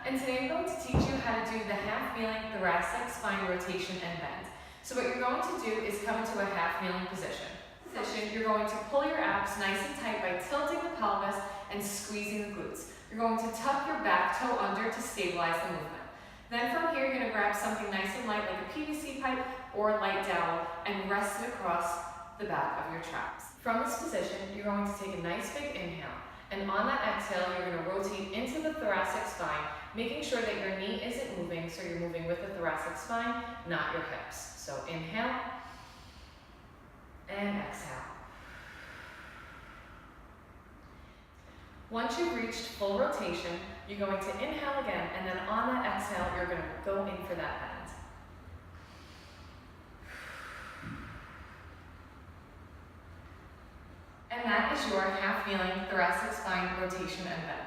And today I'm going to teach you how to do the half-kneeling thoracic spine rotation and bend. So what you're going to do is come into a half-kneeling position. You're going to pull your abs nice and tight by tilting the pelvis and squeezing the glutes. You're going to tuck your back toe under to stabilize the movement. Then from here, you're going to grab something nice and light like a PVC pipe or a light dowel and rest it across the back of your traps. From this position, you're going to take a nice big inhale. And on that exhale, you're going to rotate into the thoracic spine, making sure that your knee isn't moving, so you're moving with the thoracic spine, not your hips. So inhale and exhale. Once you've reached full rotation, you're going to inhale again, and then on that exhale, you're going to go in for that bend. And that is your half-kneeling thoracic spine rotation and bend.